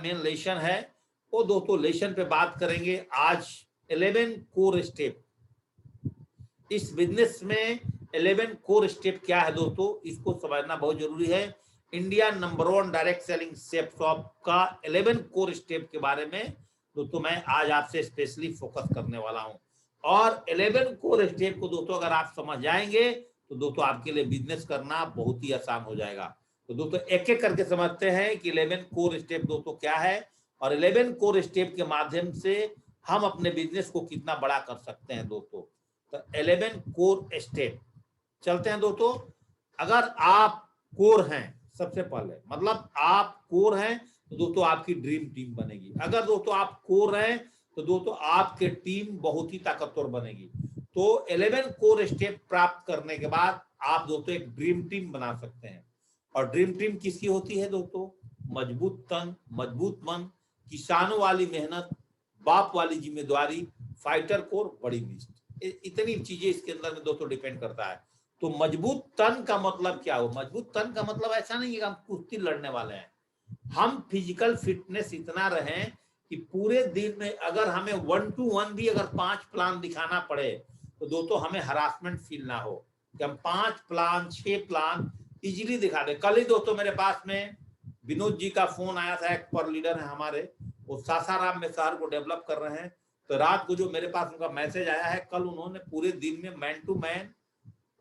Main lesson है वो दोस्तों लेसन पे बात करेंगे आज। 11 कोर स्टेप, इस बिजनेस में 11 कोर स्टेप क्या है दोस्तों, इसको समझना बहुत जरूरी है। India number 1 direct selling safe shop का 11 कोर स्टेप के बारे में दोस्तों मैं आज आपसे स्पेशली फोकस करने वाला हूं। और 11 कोर स्टेप को दोस्तों अगर आप समझ जाएंगे तो दोस्तों आपके लिए बिजनेस करना बहुत ही आसान हो जाएगा। तो दोस्तों एक एक करके समझते हैं कि 11 कोर स्टेप दोस्तों क्या है और 11 कोर स्टेप के माध्यम से हम अपने बिजनेस को कितना बड़ा कर सकते हैं दोस्तों। तो 11 कोर स्टेप चलते हैं दोस्तों। अगर आप कोर हैं, सबसे पहले मतलब आप कोर हैं तो दोस्तों आपकी ड्रीम टीम बनेगी। अगर दोस्तों आप कोर हैं तो दोस्तों आपके टीम बहुत ही ताकतवर बनेगी। तो 11 कोर स्टेप प्राप्त करने के बाद आप दोस्तों एक ड्रीम टीम बना सकते हैं। और ड्रीम टीम किसकी होती है दोस्तों, मजबूत तन, मजबूत मन, किसानों वाली मेहनत, बाप वाली जिम्मेदारी, फाइटर कोर, बड़ी लिस्ट, इतनी चीजें इसके अंदर में दोस्तों डिपेंड करता है। तो मजबूत तन का मतलब क्या हो, मजबूत तन का मतलब ऐसा नहीं है कि हम कुश्ती लड़ने वाले हैं। हम फिजिकल फिटनेस इतना रहें कि पूरे दिन में अगर हमें 1 to 1 भी अगर 5 प्लान दिखाना पड़े तो दोस्तों हमें हरासमेंट फील ना हो कि हम 5 प्लान 6 प्लान इजीली दिखा दे। कल ही दोस्तों मेरे पास में विनोद जी का फोन आया था, एक पर लीडर है हमारे, वो सासाराम में शहर को डेवलप कर रहे हैं। तो रात को जो मेरे पास उनका मैसेज आया है, कल उन्होंने पूरे दिन में मैन टू मैन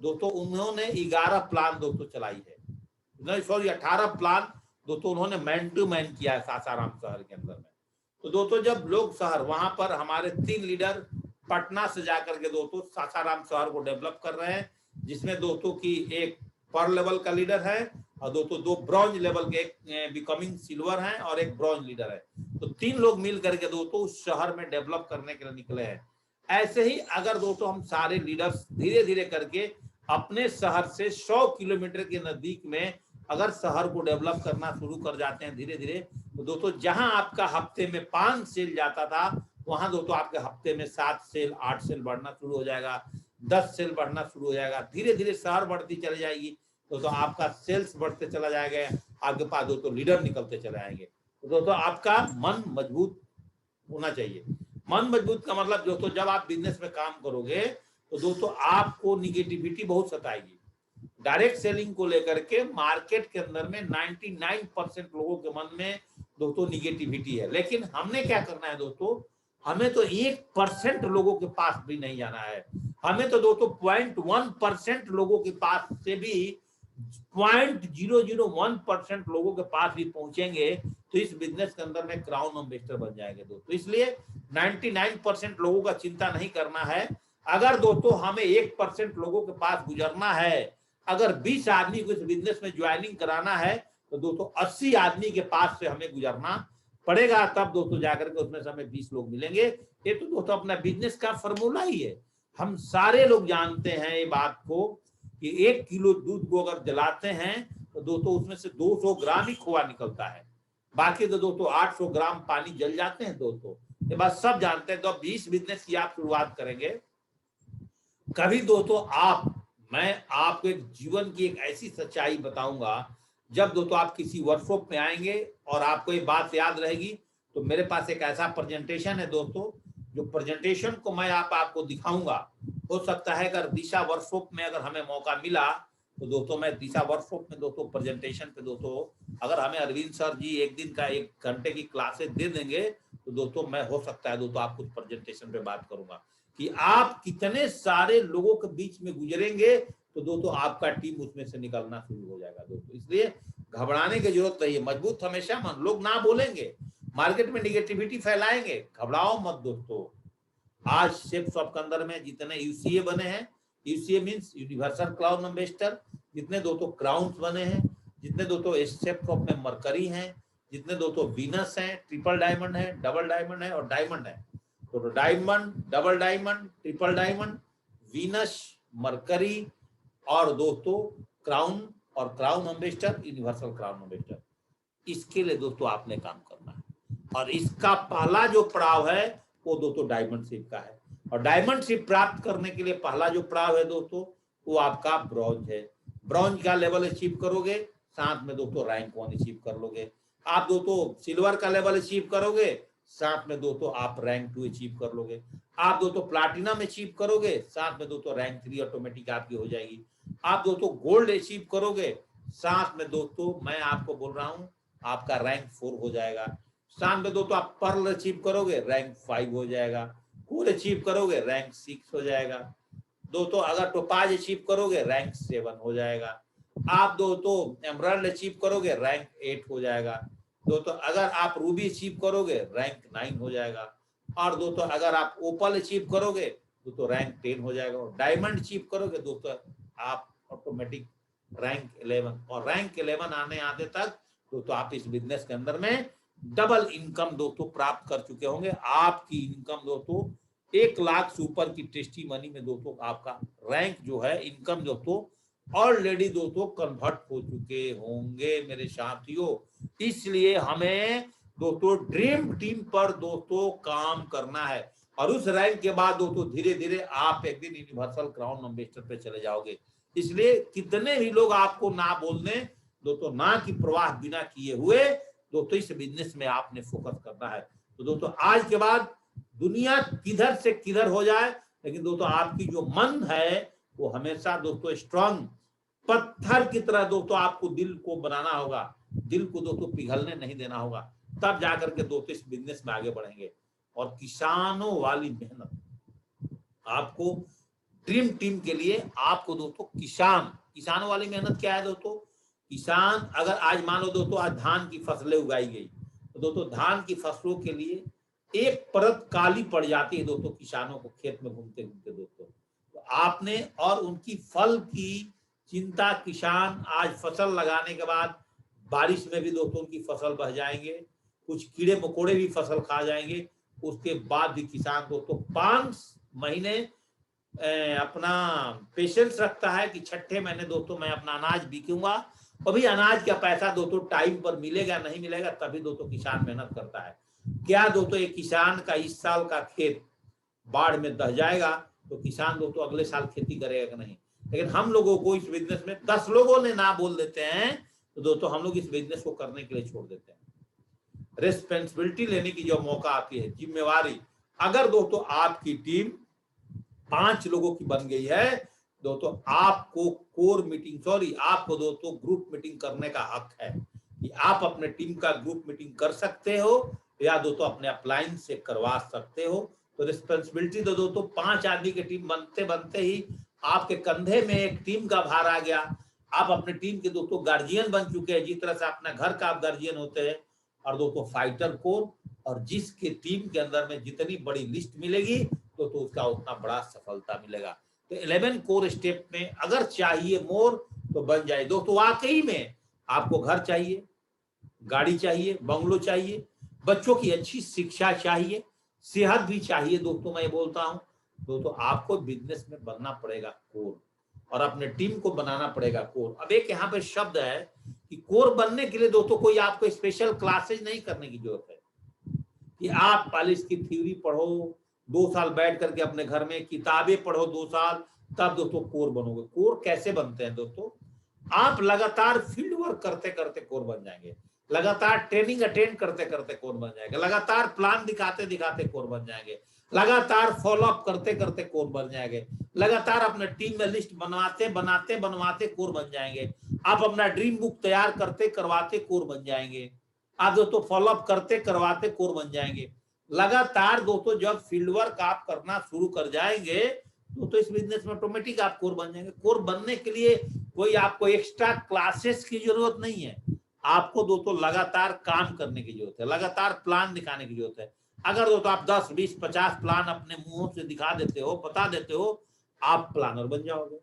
दोस्तों उन्होंने 11 प्लान दोस्तों चलाई है, सॉरी 18 प्लान दोस्तों उन्होंने मैन टू मैन किया है सासाराम शहर के अंदर में। तो दोस्तों जब लोग शहर वहां पर हमारे 3 लीडर पटना से जाकर के दोस्तों सासाराम शहर को डेवलप कर रहे हैं, जिसमें दोस्तों की एक पर लेवल का लीडर है और दोस्तों 2 ब्रॉन्ज लेवल के, एक बिकमिंग सिल्वर है और एक ब्रॉन्ज लीडर है। तो 3 लोग मिल करके दोस्तों उस शहर में डेवलप करने के लिए निकले हैं। ऐसे ही अगर दोस्तों हम सारे लीडर्स धीरे धीरे करके अपने शहर से 100 किलोमीटर के नजदीक में अगर शहर को डेवलप करना शुरू कर जाते हैं धीरे धीरे, तो दोस्तों जहां आपका हफ्ते में 5 सेल जाता था वहां दोस्तों आपके हफ्ते में 7 सेल 8 सेल बढ़ना शुरू हो जाएगा, 10 सेल बढ़ना शुरू हो जाएगा। धीरे धीरे शहर बढ़ती चली जाएगी दोस्तों, आपका सेल्स बढ़ते चला जाएगा, आपके पास दोस्तों लीडर निकलते चले आएंगे। तो दोस्तों आपका मन मजबूत होना चाहिए। मन मजबूत का मतलब दोस्तों जब आप बिजनेस में काम करोगे तो दोस्तों आपको निगेटिविटी बहुत सताएगी। डायरेक्ट सेलिंग को लेकर के मार्केट के अंदर में 99% लोगों के मन में दोस्तों निगेटिविटी है। लेकिन हमने क्या करना है दोस्तों, हमें तो 1% लोगों के पास भी नहीं जाना है। हमें तो दोस्तों 0.1% लोगों के पास से भी 0.001% लोगों के पास भी पहुंचेंगे तो इस बिजनेस के अंदर में क्राउन एम्बेसडर बन जाएंगे दोस्तों। इसलिए 99% लोगों का चिंता नहीं करना है। अगर दोस्तों हमें 1% लोगों के पास गुजरना है, अगर 20 आदमी को इस बिजनेस में ज्वाइनिंग कराना है तो दोस्तों 80 आदमी के पास से हमें गुजरना पड़ेगा, तब दोस्तों जाकर के उसमें से हमें 20 लोग मिलेंगे। ये तो दोस्तों अपना बिजनेस का फॉर्मूला ही है। हम सारे लोग जानते हैं ये बात को कि 1 किलो दूध को अगर जलाते हैं तो दोस्तों उसमें से 200 ग्राम ही खोआ निकलता है, बाकी तो दोस्तों 800 ग्राम पानी जल जाते हैं दोस्तों। ये बात सब जानते हैं। तो अब 20 बिजनेस की आप शुरुआत करेंगे, कभी दोस्तों मैं आपको एक जीवन की एक ऐसी सच्चाई बताऊंगा, जब दोस्तों आप किसी वर्कशॉप में आएंगे और आपको ये बात याद रहेगी। तो मेरे पास एक ऐसा प्रेजेंटेशन है दोस्तों, जो प्रेजेंटेशन को मैं आपको दिखाऊंगा। हो सकता है अगर दिशा वर्कशॉप में अगर हमें मौका मिला तो दोस्तों मैं दिशा वर्कशॉप में दोस्तों प्रेजेंटेशन पे दोस्तों अगर हमें अरविंद सर जी 1 दिन का 1 घंटे की क्लासेस दे देंगे तो दोस्तों मैं हो सकता है दोस्तों आपको प्रेजेंटेशन पे बात करूंगा कि आप कितने सारे लोगों के बीच में गुजरेंगे तो दोस्तों आपका टीम उसमें से निकलना शुरू हो जाएगा दोस्तों। इसलिए घबराने की जरूरत नहीं है, मजबूत हमेशा मन। लोग ना बोलेंगे, मार्केट में निगेटिविटी फैलाएंगे, घबराओ मत दोस्तों। आज सेफ शॉप के अंदर में जितने यूसीए बने हैं, UCA means universal crown ambassador, जितने दोस्तों क्राउन्स बने हैं, जितने दोस्तों सेफ शॉप में मरकरी हैं, जितने दोस्तों वीनस हैं, ट्रिपल डायमंड है, डबल डायमंड है और डायमंड है। तो diamond, double diamond, triple diamond, Venus, mercury और दोस्तों क्राउन और crown ambassador, universal crown ambassador, इसके लिए दोस्तों आपने काम करना है। और इसका पहला जो पड़ाव है वो दोस्तों डायमंडशिप का है। और डायमंडशिप प्राप्त करने के लिए पहला जो पड़ाव है दोस्तों वो आपका ब्रॉन्ज है। ब्रॉन्ज का लेवल अचीव करोगे, साथ में दोस्तों रैंक 1 अचीव कर लोगे। आप दोस्तों सिल्वर का लेवल अचीव करोगे, साथ में दोस्तों आप रैंक 2 अचीव कर लोगे। आप दोस्तों प्लाटिनम अचीव करोगे, साथ में दोस्तों रैंक 3 ऑटोमेटिक आपकी हो जाएगी। आप दोस्तों गोल्ड अचीव करोगे, साथ में दोस्तों मैं आपको बोल रहा हूं आपका रैंक 4 हो जाएगा। साथ में दोस्तों आप पर्ल अचीव करोगे, रैंक 5 हो जाएगा। कोर अचीव करोगे, रैंक 6 हो जाएगा। दोस्तों अगर टोपाज अचीव करोगे, रैंक 7 हो जाएगा। आप दोस्तों एमराल्ड अचीव करोगे, रैंक 8 हो जाएगा। दोस्तों अगर आप रूबी अचीव करोगे, रैंक 9 हो जाएगा। और दोस्तों अगर आप ओपल अचीव करोगे तो रैंक 10 हो जाएगा। डायमंड अचीव करोगे दोस्तों आप ऑटोमेटिक रैंक 11, और रैंक 11 आने आते तक दोस्तों आप इस बिजनेस के अंदर में डबल इनकम दोस्तों प्राप्त कर चुके होंगे। आपकी इनकम दोस्तों 1 लाख से ऊपर की टेस्टी मनी में दोस्तों आपका रैंक जो है, इनकम दोस्तों ऑलरेडी दोस्तों कन्वर्ट हो चुके होंगे मेरे साथियों। इसलिए हमें दोस्तों ड्रीम टीम पर दोस्तों काम करना है, और उस रैंक के बाद दोस्तों धीरे धीरे आप एक दिन यूनिवर्सल क्राउन एम्बेसडर पे चले जाओगे। इसलिए कितने भी लोग आपको ना बोलने दोस्तों, ना की प्रवाह बिना किए हुए दोस्तों इस बिजनेस में आपने फोकस करना है। तो दोस्तों आज के बाद दुनिया किधर से किधर हो जाए, लेकिन दोस्तों आपकी जो मन है वो हमेशा दोस्तों स्ट्रांग पत्थर की तरह दोस्तों आपको दिल को बनाना होगा, दिल को दोस्तों पिघलने नहीं देना होगा, तब जाकर के दोस्तों इस बिजनेस में आगे बढ़ेंगे। और किसानों वाली मेहनत आपको ड्रीम टीम के लिए, आपको दोस्तों किसानों वाली मेहनत क्या है दोस्तों? किसान अगर आज मान लो दोस्तों आज धान की फसलें उगाई गई, तो दोस्तों धान की फसलों के लिए एक परत काली पड़ जाती है दोस्तों किसानों को खेत में घूमते घूमते दोस्तों। तो आपने और उनकी फल की चिंता, किसान आज फसल लगाने के बाद बारिश में भी दोस्तों उनकी फसल बह जाएंगे, कुछ कीड़े मकोड़े भी फसल खा जाएंगे, उसके बाद भी किसान दोस्तों 5 महीने अपना पेशेंस रखता है कि छठे महीने दोस्तों मैं अपना अनाज बिकूंगा। अभी अनाज का पैसा दोस्तों टाइम पर मिलेगा नहीं मिलेगा, तभी दोस्तों किसान मेहनत करता है। क्या दोस्तों एक किसान का इस साल का खेत बाढ़ में दह जाएगा तो किसान दोस्तों अगले साल खेती करेगा कि नहीं? लेकिन हम लोगों को इस बिजनेस में 10 लोगों ने ना बोल देते हैं तो दोस्तों हम लोग इस बिजनेस को करने के लिए छोड़ देते हैं। रिस्पॉन्सिबिलिटी लेने की जो मौका आती है, जिम्मेवारी, अगर दोस्तों आपकी टीम 5 लोगों की बन गई है दोस्तों, आपको कोर मीटिंग आपको दोस्तों ग्रुप मीटिंग करने का हक है कि आप अपने टीम का ग्रुप मीटिंग कर सकते हो या दोस्तों अपने अपलाइन से करवा सकते हो। तो रिस्पॉन्सिबिलिटी तो दोस्तों 5 आदमी की टीम बनते बनते ही आपके कंधे में एक टीम का भार आ गया। आप अपने टीम के दोस्तों गार्जियन बन चुके हैं, जिस तरह से अपने घर का आप गार्जियन होते हैं। और दोस्तों फाइटर कोर, और जिसके टीम के अंदर में जितनी बड़ी लिस्ट मिलेगी तो उसका उतना बड़ा सफलता मिलेगा। तो 11 कोर स्टेप में अगर चाहिए मोर तो बन जाए दोस्तों। वाकई में आपको घर चाहिए, गाड़ी चाहिए, बंगलो चाहिए, बच्चों की अच्छी शिक्षा चाहिए, सेहत भी चाहिए दोस्तों। मैं बोलता हूं दोस्तों आपको बिजनेस में बनना पड़ेगा कोर, और अपने टीम को बनाना पड़ेगा कोर। अब एक यहाँ पे शब्द है कि कोर बनने के लिए दोस्तों कोई आपको स्पेशल क्लासेज नहीं करने की जरूरत है कि आप पहले इसकी थ्योरी पढ़ो, 2 साल बैठ करके अपने घर में किताबें पढ़ो 2 साल, तब दोस्तों कोर बनोगे। कोर कैसे बनते हैं दोस्तों? आप लगातार फील्ड वर्क करते करते कोर बन जाएंगे, लगातार ट्रेनिंग अटेंड करते करते कोर बन जाएंगे, लगातार प्लान दिखाते दिखाते कोर बन जाएंगे, लगातार फॉलो अप करते करते कोर बन जाएंगे, लगातार अपने टीम में लिस्ट बनवाते बनाते बनवाते कोर बन जाएंगे, आप अपना ड्रीम बुक तैयार करते करवाते कोर बन जाएंगे, आप दोस्तों फॉलो अप करते करवाते कोर बन जाएंगे। लगातार दोस्तों जब फील्ड वर्क आप करना शुरू कर जाएंगे तो इस बिजनेस में ऑटोमेटिक आप कोर बन जाएंगे। कोर बनने के लिए कोई आपको एक्स्ट्रा क्लासेस की जरूरत नहीं है, आपको दोस्तों लगातार काम करने की जरूरत है, लगातार प्लान दिखाने की जरूरत है। अगर दोस्तों आप 10, 20, 50 प्लान अपने मुंहों से दिखा देते हो, बता देते हो, आप प्लानर बन जाओगे।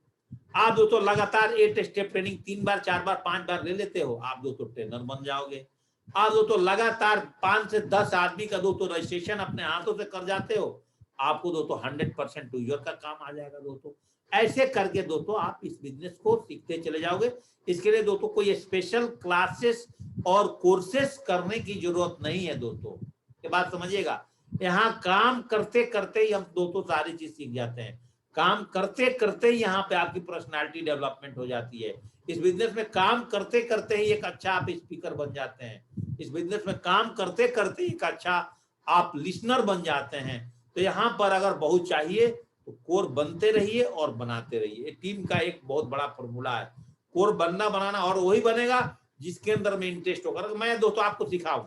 आप दोस्तों लगातार 8 स्टेप ट्रेनिंग 3 बार 4 बार 5 बार ले लेते हो, आप दोस्तों ट्रेनर बन जाओगे। आप दोस्तों लगातार 5 से 10 आदमी का दोस्तों रजिस्ट्रेशन अपने हाथों से कर जाते हो, आपको दोस्तों 100% यूजर का काम आ जाएगा दोस्तों। ऐसे करके दोस्तों आप इस बिजनेस को सीखते चले जाओगे। इसके लिए दोस्तों कोई स्पेशल क्लासेस और कोर्सेस करने की जरूरत नहीं है दोस्तों, ये बात समझिएगा। यहाँ काम करते करते ही हम दोस्तों सारी चीज सीख जाते हैं, काम करते करते ही यहाँ पे आपकी पर्सनालिटी डेवलपमेंट हो जाती है। इस बिजनेस में काम करते करते ही एक अच्छा आप स्पीकर बन जाते हैं, इस बिजनेस में काम करते करते एक अच्छा आप लिसनर बन जाते हैं। तो यहाँ पर अगर बहुत चाहिए तो कोर बनते रहिए और बनाते रहिए। टीम का एक बहुत बड़ा फॉर्मूला है, कोर बनना बनाना, और वही बनेगा जिसके अंदर में इंटरेस्ट होगा। अगर मैं दोस्तों आपको सिखाऊं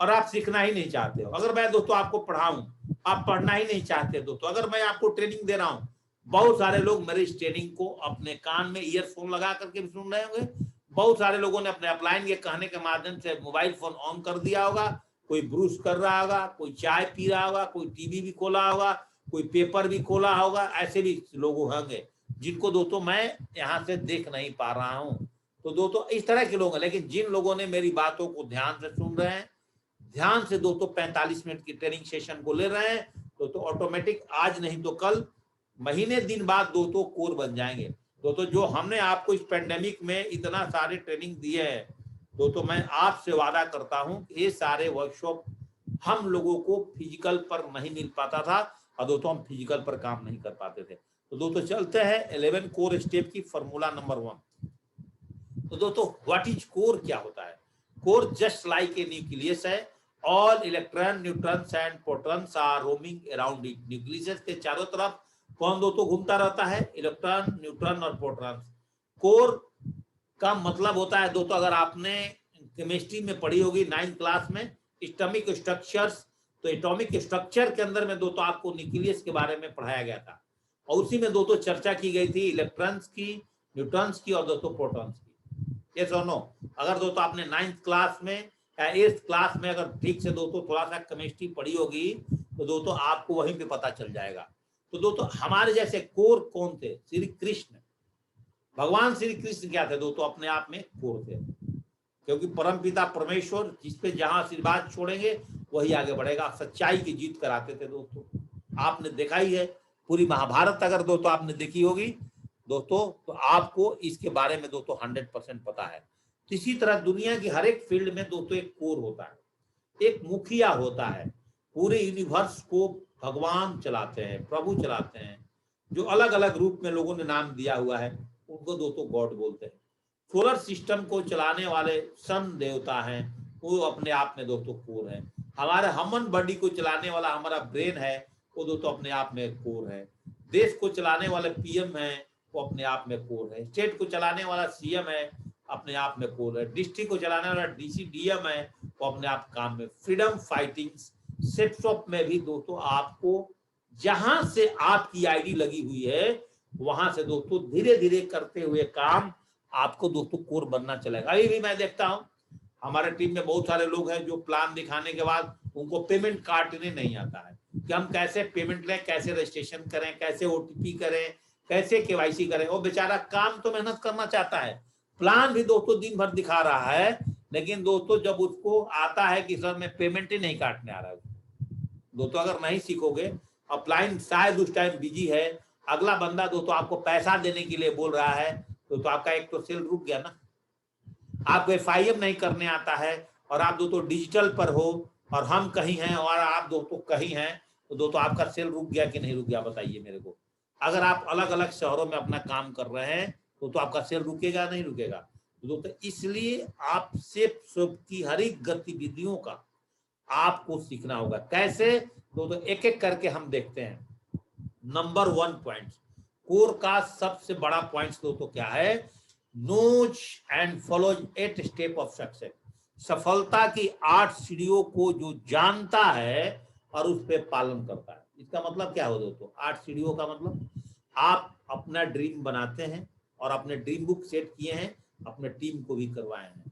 और आप सीखना ही नहीं चाहते हो, अगर मैं दोस्तों आपको पढ़ाऊं आप पढ़ना ही नहीं चाहते दोस्तों, अगर मैं आपको ट्रेनिंग दे रहा हूं, बहुत सारे लोग मेरे इस ट्रेनिंग को अपने कान में ईयरफोन लगा करके भी सुन रहे होंगे, बहुत सारे लोगों ने अपने अपलाइन के कहने के माध्यम से मोबाइल फोन ऑन कर दिया होगा, कोई ब्रूश कर रहा होगा, कोई चाय पी रहा होगा, कोई टीवी भी खोला होगा, कोई पेपर भी खोला होगा। ऐसे भी लोग होंगे जिनको दोस्तों मैं यहाँ से देख नहीं पा रहा हूँ। तो दोस्तों इस तरह के लोग हैं, लेकिन जिन लोगों ने मेरी बातों को ध्यान से सुन रहे हैं, ध्यान से दोस्तों 45 मिनट की ट्रेनिंग सेशन को ले रहे हैं, तो ऑटोमेटिक आज नहीं तो कल, महीने दिन बाद दोस्तों कोर बन जाएंगे। दोस्तों जो हमने आपको इस पेंडेमिक में इतना सारे ट्रेनिंग दिए हैं दोस्तों, मैं आपसे वादा करता हूं कि ये सारे वर्कशॉप हम लोगों को फिजिकल पर नहीं मिल पाता था, और दोस्तों हम फिजिकल पर काम नहीं कर पाते थे। तो दोस्तों चलते हैं 11 कोर स्टेप की फॉर्मूला नंबर 1। तो दोस्तों व्हाट इज कोर, क्या होता है? Core just like a nucleus है, all electron neutrons and protons are roaming around it. Nucleus के चारों तरफ कौन दोस्तों घूमता रहता है? इलेक्ट्रॉन, न्यूट्रॉन और प्रोटॉन्स। कोर का मतलब होता है दोस्तों, अगर आपने केमिस्ट्री में पढ़ी होगी 9th क्लास में एटॉमिक स्ट्रक्चर्स, तो एटॉमिक स्ट्रक्चर के अंदर में दोस्तों आपको न्यूक्लियस के बारे में पढ़ाया गया था, और उसी में दोस्तों चर्चा की गई थी इलेक्ट्रॉन्स की, न्यूट्रॉन्स की और दोस्तों प्रोटॉन्स की। यस और नो? अगर दोस्तों आपने 9th क्लास में या 8th क्लास में अगर ठीक से दोस्तों थोड़ा सा केमिस्ट्री पढ़ी होगी तो दोस्तों आपको वहीं पे पता चल जाएगा। तो दोस्तों हमारे जैसे कोर कौन थे? श्री कृष्ण, भगवान श्री कृष्ण क्या थे दोस्तों? अपने आप में कोर थे, क्योंकि परमपिता परमेश्वर जिस पे जहां आशीर्वाद छोड़ेंगे वही आगे बढ़ेगा। सच्चाई की जीत कराते थे दोस्तों, आपने देखा ही है। पूरी महाभारत अगर दोस्तों आपने देखी होगी दोस्तों, तो आपको इसके बारे में दोस्तों 100% पता है। इसी तरह दुनिया की हर एक फील्ड में दोस्तों एक कोर होता है, एक मुखिया होता है। पूरे यूनिवर्स को भगवान चलाते हैं, प्रभु चलाते हैं, जो अलग अलग रूप में लोगों ने नाम दिया हुआ है, उनको दोस्तों गॉड बोलते हैं। सोलर सिस्टम को चलाने वाले सन देवता हैं, वो अपने आप में दोस्तों कोर है। हमारे ह्यूमन बॉडी को चलाने वाला हमारा ब्रेन है, वो दोस्तों अपने आप में कोर है। देश को चलाने वाले पीएम है, वो अपने आप में कोर है। स्टेट को चलाने वाला सीएम है, अपने आप में कोर है। डिस्ट्रिक्ट को चलाने वाला डीसी डीएम है, वो अपने आप काम में। फ्रीडम फाइटिंग सेटअप में भी दोस्तों आपको जहां से आपकी आईडी लगी हुई है वहां से दोस्तों धीरे धीरे करते हुए काम आपको दोस्तों कोर बनना चलेगा। अभी भी मैं देखता हूं हमारे टीम में बहुत सारे लोग हैं जो प्लान दिखाने के बाद उनको पेमेंट काटने नहीं आता है कि हम कैसे पेमेंट लें, कैसे रजिस्ट्रेशन करें, कैसे ओटीपी करें, कैसे केवाईसी करें। वो बेचारा काम तो मेहनत करना चाहता है, प्लान भी दोस्तों दिन भर दिखा रहा है, लेकिन दोस्तों जब उसको आता है कि सर मैं पेमेंट ही नहीं काटने आ रहा है। दोस्तों अगर नहीं सीखोगे, अपलाइन शायद उस टाइम बिजी है, अगला बंदा दोस्तों आपको पैसा देने के लिए बोल रहा है, तो आपका एक तो सेल रुक गया ना। आपको FIM नहीं करने आता है और आप दोस्तों डिजिटल पर हो और हम कहीं हैं और आप दोस्तों कहीं हैं, तो दोस्तों आपका सेल रुक गया कि नहीं रुक गया बताइए मेरे को। अगर आप अलग अलग शहरों में अपना काम कर रहे हैं तो आपका सेल रुकेगा नहीं रुकेगा? तो दोस्तों इसलिए आप सेफ की हर एक गतिविधियों का आपको सीखना होगा। कैसे दोस्तों एक एक करके हम देखते हैं। नंबर 1 पॉइंट, कोर का सबसे बड़ा पॉइंट दोस्तों क्या है? Knows and follows 8 step of success. सफलता की 8 सीढ़ियों को जो जानता है और उस पर पालन करता है। इसका मतलब क्या हो दोस्तों? 8 सीढ़ियों का मतलब आप अपना ड्रीम बनाते हैं और अपने ड्रीम बुक सेट किए हैं, अपने टीम को भी करवाए हैं।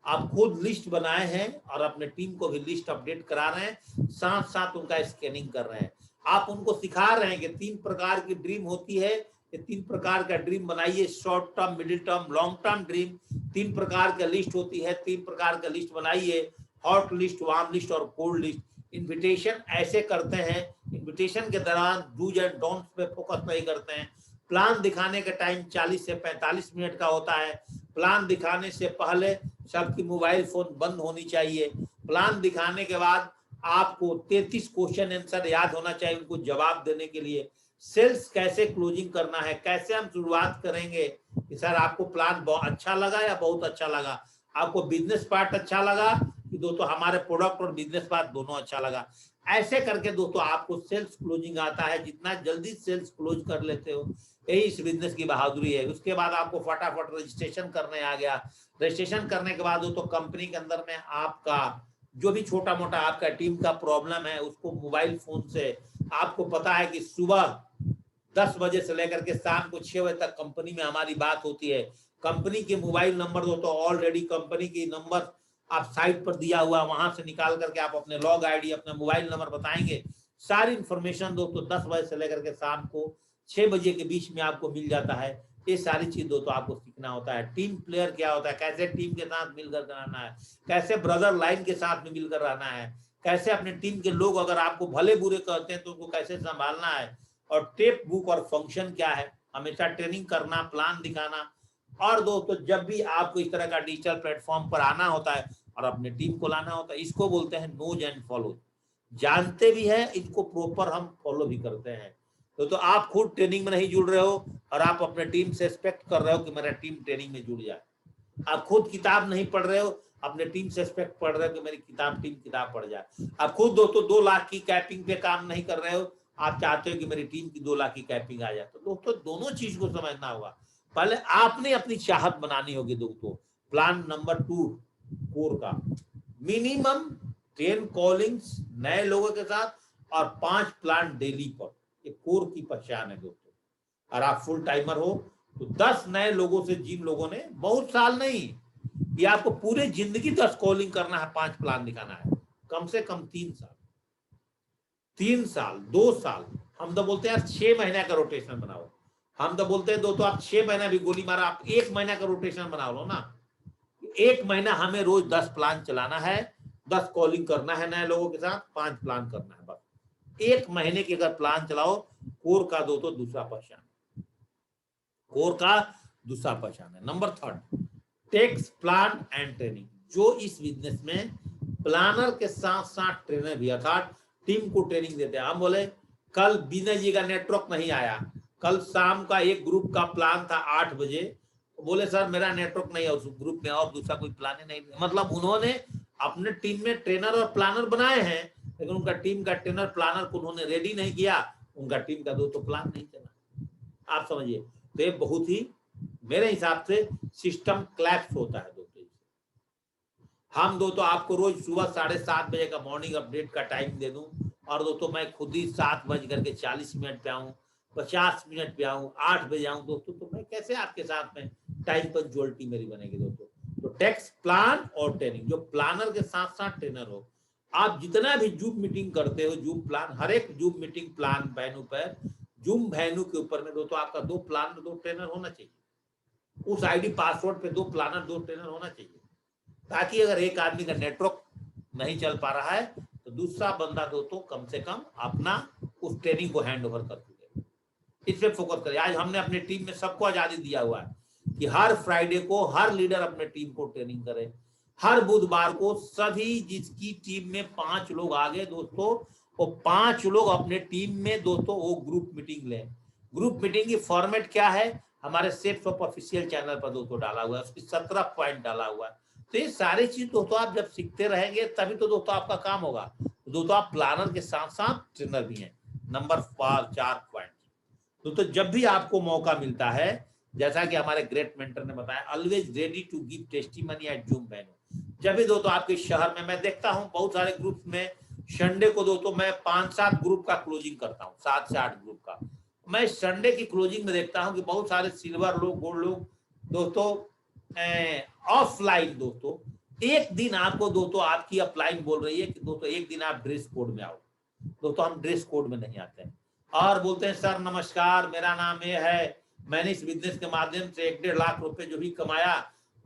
आप खुद लिस्ट बनाए हैं और अपने टीम को भी लिस्ट अपडेट करा रहे हैं, साथ साथ उनका स्कैनिंग कर रहे हैं। आप उनको सिखा रहे हैं कि 3 प्रकार की ड्रीम होती है, ये 3 प्रकार का ड्रीम बनाइए, short term, middle term, long term dream. 3 प्रकार का लिस्ट होती है, 3 प्रकार का लिस्ट बनाइए, हॉट लिस्ट, वार्म लिस्ट और कोल्ड लिस्ट। इन्विटेशन ऐसे करते हैं, इन्विटेशन के दौरान डूज एंड डोंट्स पे फोकस नहीं करते हैं। प्लान दिखाने का टाइम 40 से 45 मिनट का होता है। प्लान दिखाने से पहले सबकी मोबाइल फोन बंद होनी चाहिए। प्लान दिखाने के बाद आपको 33 क्वेश्चन आंसर याद होना चाहिए उनको जवाब देने के लिए। सेल्स कैसे क्लोजिंग करना है, कैसे हम शुरुआत करेंगे कि सर आपको प्लान बहुत अच्छा लगा या बहुत अच्छा लगा, आपको बिजनेस पार्ट अच्छा लगा कि कि दोस्तों हमारे प्रोडक्ट और बिजनेस बात दोनों अच्छा लगा। ऐसे करके दोस्तों आपको सेल्स क्लोजिंग आता है। जितना जल्दी सेल्स क्लोज कर लेते हो यही इस बिजनेस की बहादुरी है। उसके बाद आपको फटाफट रजिस्ट्रेशन करने आ गया। रजिस्ट्रेशन करने के बाद दोस्तों कंपनी के अंदर में आपका जो भी छोटा मोटा आपका टीम का प्रॉब्लम है उसको मोबाइल फोन से, आपको पता है कि सुबह 10 बजे से लेकर के शाम को 6 बजे तक कंपनी में हमारी बात होती है। कंपनी के मोबाइल नंबर दोस्तों ऑलरेडी कंपनी की नंबर आप साइट पर दिया हुआ, वहां से निकाल करके आप अपने लॉग आईडी अपना मोबाइल नंबर बताएंगे, सारी इंफॉर्मेशन दोस्तों 10 बजे से लेकर के शाम को 6 बजे के बीच में आपको मिल जाता है। ये सारी चीज दोस्तों आपको सीखना होता है। टीम प्लेयर क्या होता है, कैसे टीम के साथ मिलकर रहना है, कैसे ब्रदर लाइन के साथ में मिलकर रहना है, कैसे अपने टीम के लोग अगर आपको भले बुरे कहते हैं तो उनको कैसे संभालना है, और टेप बुक और फंक्शन क्या है, हमेशा ट्रेनिंग करना, प्लान दिखाना। और दोस्तों जब भी आपको इस तरह का डिजिटल प्लेटफॉर्म पर आना होता है और अपने टीम को लाना होता है, इसको बोलते हैं नोज एंड फॉलो। जानते भी है, इनको प्रॉपर हम फॉलो भी करते हैं। तो आप खुद ट्रेनिंग में नहीं जुड़ रहे हो और आप अपने टीम से एक्सपेक्ट कर रहे हो कि मेरा टीम ट्रेनिंग में जुड़ जाए। आप खुद किताब नहीं पढ़ रहे हो, अपने टीम से एक्सपेक्ट पढ़ रहे हो कि मेरी टीम किताब पढ़ जाए। आप खुद दोस्तों 2 लाख की कैपिंग पे काम नहीं कर रहे हो, आप चाहते हो कि मेरी टीम की 2 लाख की कैपिंग आ जाए। तो दोस्तों दोनों चीज को समझना होगा। पहले आपने अपनी चाहत बनानी होगी दोस्तों। प्लान नंबर 2 कोर का, मिनिमम 10 कॉलिंग्स नए लोगों के साथ और 5 प्लान डेली पर, ये कोर की पहचान है दोस्तों। और आप फुल टाइमर हो तो 10 नए लोगों से, जिन लोगों ने बहुत साल नहीं, ये आपको पूरे जिंदगी 10 कॉलिंग करना है, 5 प्लान दिखाना है, कम से कम 3 साल, 3 साल 2 साल। हम तो बोलते हैं यार 6 महीने का रोटेशन बनाओ। हम तो बोलते हैं दोस्तों आप 6 महीना भी गोली मारा, आप 1 महीना का रोटेशन बना लो ना। 1 महीना हमें रोज 10 प्लान चलाना है, 10 कॉलिंग करना है नए लोगों के साथ, 5 प्लान करना है बस। 1 महीने के अगर प्लान चलाओ, कोर का दोस्तों दूसरा पहचान, कोर का दूसरा पहचान है। Number 3 takes plan and training. जो इस बिजनेस में प्लानर के साथ साथ ट्रेनर भी, अर्थात टीम को ट्रेनिंग देते हैं। हम बोले कल विनय जी का नेटवर्क नहीं आया, कल शाम का एक ग्रुप का प्लान था 8 बजे, बोले सर मेरा नेटवर्क नहीं है उस ग्रुप में, और दूसरा कोई प्लान ही नहीं। मतलब उन्होंने अपने टीम में ट्रेनर और प्लानर बनाए हैं, लेकिन उनका टीम का ट्रेनर प्लानर को उन्होंने रेडी नहीं किया, उनका टीम का दोस्तों प्लान नहीं चला। आप समझिए, तो ये बहुत ही मेरे हिसाब से सिस्टम क्लैप्स होता है दोस्तों। हम दोस्तों आपको रोज सुबह 7:30 बजे का मॉर्निंग अपडेट का टाइम दे दूं, और दोस्तों मैं खुद ही 7:40 पे आऊं, 50 मिनट पे आऊं, 8 बजे आऊं दोस्तों, तो मैं कैसे आपके साथ में टाइम पंक्चुअलिटी मेरी बनेगी दोस्तों। तो टेक्स्ट प्लान और ट्रेनिंग, जो प्लानर के साथ साथ ट्रेनर हो। आप जितना भी जूम मीटिंग करते हो, जूम प्लान, हर एक जूम मीटिंग प्लान वेन्यू पर, जूम वेन्यू के ऊपर में दोस्तों आपका 2 प्लान 2 ट्रेनर होना चाहिए। उस आईडी पासवर्ड पे 2 प्लानर 2 ट्रेनर होना चाहिए, ताकि अगर एक आदमी का नेटवर्क नहीं चल पा रहा है तो दूसरा बंदा दोस्तों कम से कम अपना उस ट्रेनिंग को हैंड ओवर कर दे। इस पे फोकस करें। आज हमने अपनी टीम में सबको आजादी दिया हुआ है कि हर फ्राइडे को हर लीडर अपने टीम को ट्रेनिंग करे। हर बुधवार को सभी जिसकी टीम में 5 लोग आ गए दोस्तों, वो 5 लोग अपने टीम में दोस्तों वो ग्रुप मीटिंग लें। ग्रुप मीटिंग की फॉर्मेट क्या है, हमारे सेट्स ऑफ ऑफिशियल चैनल पर दोस्तों डाला हुआ है, उसकी 17 पॉइंट डाला हुआ है। तो ये सारी चीज दोस्तों आप जब सीखते रहेंगे तभी तो दोस्तों आपका काम होगा। तो दोस्तों आप प्लानर के साथ साथ ट्रेनर भी हैं। नंबर 4 पॉइंट दोस्तों, जब भी आपको मौका मिलता है, जैसा कि हमारे ग्रेट मेंटर ने बताया, always ready to give testimony at Zoom venue. जब भी दोस्तों आपके शहर में, मैं देखता हूं बहुत सारे ग्रुप्स में संडे को दोस्तों मैं 5-7 ग्रुप का क्लोजिंग करता हूं, 7 से 8 ग्रुप का। मैं संडे की क्लोजिंग में देखता हूं कि बहुत सारे सिल्वर लोग, गोल्ड लोग दोस्तों ऑफलाइन दोस्तों, एक दिन आपको दोस्तों आपकी अपलाइन बोल रही है कि दोस्तों एक दिन आप ड्रेस कोड में आओ। दोस्तों हम ड्रेस कोड में नहीं आते हैं और बोलते हैं सर नमस्कार, मेरा नाम ये है, मैंने इस बिजनेस के माध्यम से 1-1.5 लाख रुपए जो भी कमाया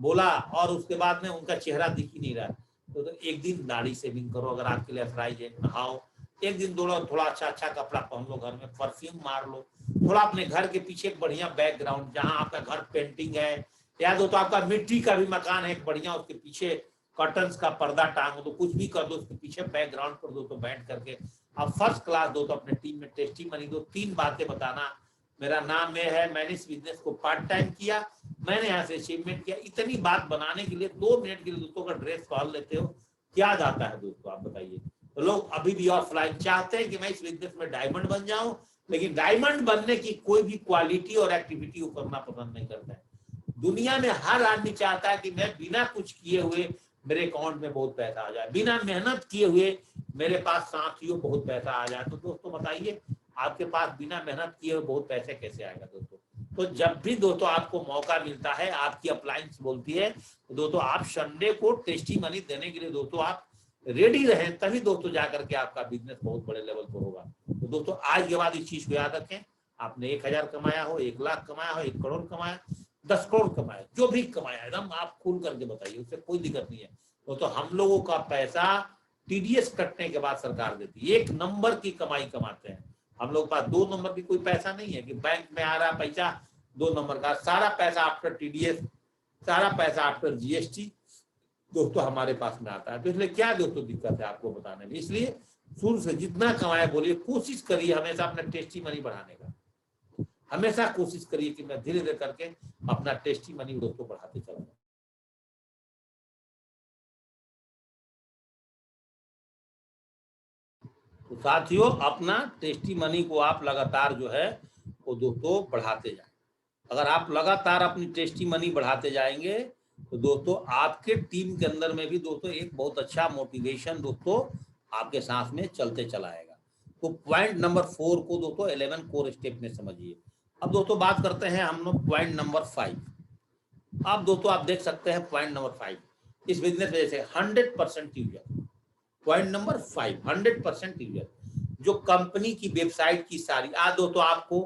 बोला, और उसके बाद में उनका चेहरा दिख ही नहीं रहा। तो एक दिन दाढ़ी शेविंग करो, अगर आपके लिए अथराइज है, नहाओ, एक दिन थोड़ा अच्छा कपड़ा पहन लो, घर में परफ्यूम मार लो, थोड़ा अपने घर के पीछे एक बढ़िया बैकग्राउंड, जहां आपका घर पेंटिंग है या दोस्तों आपका मिट्टी का भी मकान है एक बढ़िया, उसके पीछे कर्टन्स का पर्दा टांग दो, कुछ भी कर दो, उसके पीछे बैकग्राउंड पर दोस्तों बैठ करके आप फर्स्ट क्लास दोस्तों अपने टीम में टेस्टिमनी दो। 3 बातें बताना, मेरा नाम ये है, मैंने इस बिजनेस को पार्ट टाइम किया, मैंने यहाँ से अचीवमेंट किया। इतनी बात बनाने के लिए 2 मिनट के लिए दोस्तों का ड्रेस पहन लेते हो क्या जाता है दोस्तों, आप बताइए। तो लोग अभी भी ऑफलाइन चाहते हैं कि मैं इस बिजनेस में डायमंड बन जाऊं, लेकिन डायमंड बनने की कोई भी क्वालिटी और एक्टिविटी वो करना पसंद नहीं करता है। दुनिया में हर आदमी चाहता है कि मैं बिना कुछ किए हुए मेरे अकाउंट में बहुत पैसा आ जाए, बिना मेहनत किए हुए मेरे पास साथियों बहुत पैसा आ जाए। तो दोस्तों बताइए, आपके पास बिना मेहनत किए हुए बहुत पैसे कैसे आएगा दोस्तों। तो जब भी दोस्तों आपको मौका मिलता है, आपकी अप्लायंस बोलती है, तो दोस्तों आप संडे को टेस्टी मनी देने के लिए दोस्तों आप रेडी रहें, तभी दोस्तों जाकर के आपका बिजनेस बहुत बड़े लेवल पर होगा। तो दोस्तों आज के बाद इस चीज को याद रखें, आपने 1000 कमाया हो, 1 लाख कमाया हो, 1 करोड़ कमाया, 10 करोड़ कमाया, जो भी कमाया एकदम आप खुल करके बताइए, उससे कोई दिक्कत नहीं है। तो हम लोगों का पैसा टीडीएस कटने के बाद सरकार देती है, 1 नंबर की कमाई कमाते हैं हम लोग। पास 2 नंबर की कोई पैसा नहीं है कि बैंक में आ रहा पैसा 2 नंबर का, सारा पैसा आफ्टर टीडीएस, सारा पैसा आफ्टर जीएसटी दोस्तों हमारे पास में आता है। तो इसलिए क्या दोस्तों दिक्कत है आपको बताने में, इसलिए शुरू से जितना कमाए बोलिए, कोशिश करिए हमेशा अपना टेस्टी मनी बढ़ाने का, हमेशा कोशिश करिए कि मैं धीरे धीरे करके अपना टेस्टी मनी दोस्तों बढ़ाते चला। तो साथियों अपना टेस्टी मनी को आप लगातार जो है वो दोस्तों बढ़ाते जाएं। अगर आप लगातार अपनी टेस्टी मनी बढ़ाते जाएंगे तो दोस्तों आपके टीम के अंदर में भी दोस्तों एक बहुत अच्छा मोटिवेशन दोस्तों आपके साथ में चलते चला आएगा। तो पॉइंट नंबर 4 को दोस्तों 11 कोर स्टेप में समझिए। अब दोस्तों बात करते हैं हम लोग पॉइंट नंबर 5। अब दोस्तों आप देख सकते हैं पॉइंट नंबर 5, इस बिजनेस में जैसे 100% यूजर। पॉइंट नंबर 5, 100% यूजर, जो कंपनी की वेबसाइट की सारी। आज दोस्तों आपको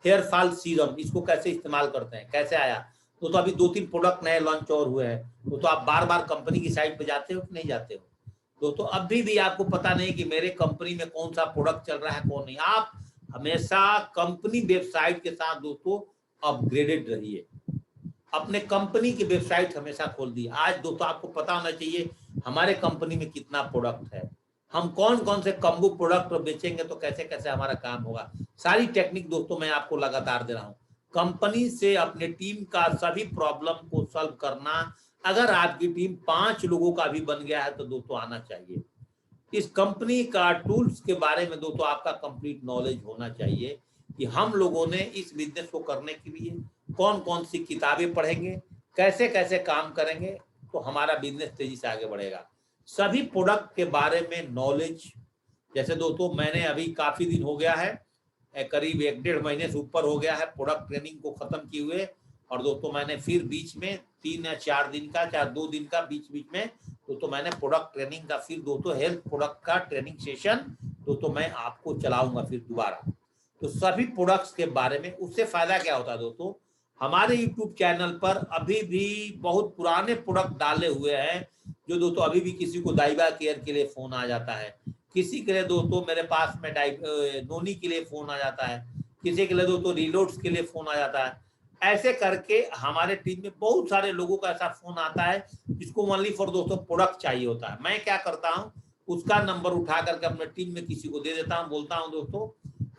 हेयर फॉल सीरम, इसको कैसे इस्तेमाल करते हैं, कैसे आया, तो अभी 2-3 प्रोडक्ट नए लॉन्च और हुए हैं। तो आप बार बार कंपनी की साइट पे जाते हो कि नहीं जाते हो दोस्तों? अभी भी आपको पता नहीं कि मेरे कंपनी में कौन सा प्रोडक्ट चल रहा है कौन नहीं। आप हमेशा कंपनी वेबसाइट के साथ दोस्तों अपग्रेडेड रहिए, अपने कंपनी की वेबसाइट हमेशा खोल दी। आज दोस्तों आपको पता होना चाहिए हमारे कंपनी में कितना प्रोडक्ट है, हम कौन कौन से कम्बो प्रोडक्ट बेचेंगे, तो कैसे कैसे हमारा काम होगा। सारी टेक्निक दोस्तों मैं आपको लगातार दे रहा हूँ। कंपनी से अपने टीम का सभी प्रॉब्लम को सॉल्व करना, अगर आपकी टीम 5 लोगों का भी बन गया है तो दोस्तों आना चाहिए। इस कंपनी का टूल्स के बारे में दोस्तों आपका कंप्लीट नॉलेज होना चाहिए कि हम लोगों ने इस बिजनेस को करने के लिए कौन कौन सी किताबें पढ़ेंगे, कैसे कैसे काम करेंगे, तो हमारा बिजनेस तेजी से आगे बढ़ेगा। सभी प्रोडक्ट के बारे में नॉलेज, जैसे दोस्तों मैंने अभी काफी दिन हो गया है, करीब 1-1.5 महीने से ऊपर हो गया है प्रोडक्ट ट्रेनिंग को खत्म किए हुए। और दोस्तों मैंने फिर बीच में 3 या 4 दिन का, चाहे 2 दिन का बीच बीच में दोस्तों मैंने प्रोडक्ट ट्रेनिंग का फिर दोस्तों हेल्थ प्रोडक्ट का ट्रेनिंग सेशन दोस्तों मैं आपको चलाऊंगा फिर दोबारा। तो सभी प्रोडक्ट्स के बारे में, उससे फायदा क्या होता है दोस्तों, हमारे यूट्यूब चैनल पर अभी भी बहुत पुराने प्रोडक्ट डाले हुए हैं, जो दोस्तों अभी भी किसी को दाइबा केयर के लिए फोन आ जाता है, किसी के लिए दोस्तों मेरे पास में नोनी के लिए फोन आ जाता है, किसी के लिए दोस्तों रिलोड्स के लिए फोन आ जाता है। ऐसे करके हमारे टीम में बहुत सारे लोगों का ऐसा फोन आता है जिसको ओनली फॉर दोस्तों प्रोडक्ट चाहिए होता है। मैं क्या करता हूँ, उसका नंबर उठा करके अपने टीम में किसी को दे देता हूँ, बोलता हूँ दोस्तों,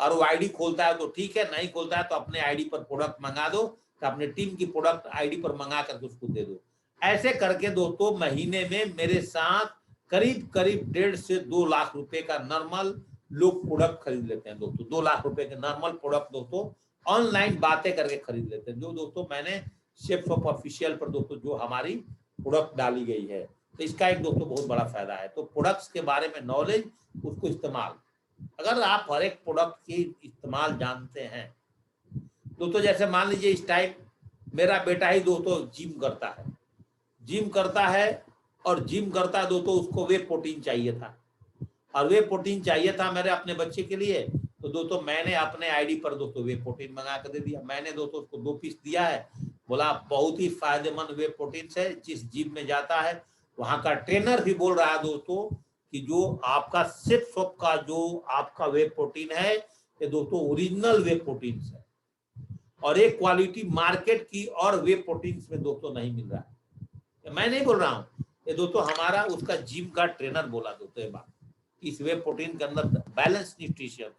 और वो आईडी खोलता है तो ठीक है, नहीं खोलता है तो अपने आईडी पर प्रोडक्ट मंगा दो, तो अपने टीम की प्रोडक्ट आईडी पर मंगा करके उसको दे दो। ऐसे करके दोस्तों महीने में मेरे साथ करीब करीब 1.5 से 2 लाख रुपए का नॉर्मल लोग प्रोडक्ट खरीद लेते हैं दोस्तों। 2 लाख रुपए के नॉर्मल प्रोडक्ट दोस्तों ऑनलाइन बातें करके खरीद लेते हैं, जो दोस्तों मैंने शेफ्स ऑफ ऑफिशियल पर दोस्तों जो हमारी प्रोडक्ट डाली गई है। तो इसका एक दोस्तों बहुत बड़ा फायदा है। तो प्रोडक्ट्स के बारे में नॉलेज, उसको इस्तेमाल, अगर आप हर एक प्रोडक्ट की इस्तेमाल जानते हैं दोस्तों, जैसे मान लीजिए इस टाइम मेरा बेटा ही दोस्तों जिम करता है, और जिम करता है दोस्तों, उसको वे प्रोटीन चाहिए था, और वे प्रोटीन चाहिए था मेरे अपने बच्चे के लिए। तो दोस्तों मैंने अपने आईडी पर दोस्तों वे प्रोटीन मंगा कर दे दिया। मैंने दोस्तों उसको 2 पीस दिया है, बोला बहुत ही फायदेमंद वे प्रोटीन है। जिस जिम में जाता है वहां का ट्रेनर भी बोल रहा है दोस्तों कि जो आपका सिर्फ का जो आपका वे प्रोटीन है ये दोस्तों ओरिजिनल वे प्रोटीन है, और एक क्वालिटी मार्केट की और वे प्रोटीन में दोस्तों नहीं मिल रहा है। मैं नहीं बोल रहा हूँ, ये दोस्तों हमारा उसका जिम का ट्रेनर बोला दोस्तों ये बात। इस वे प्रोटीन के अंदर बैलेंस न्यूट्रिशन,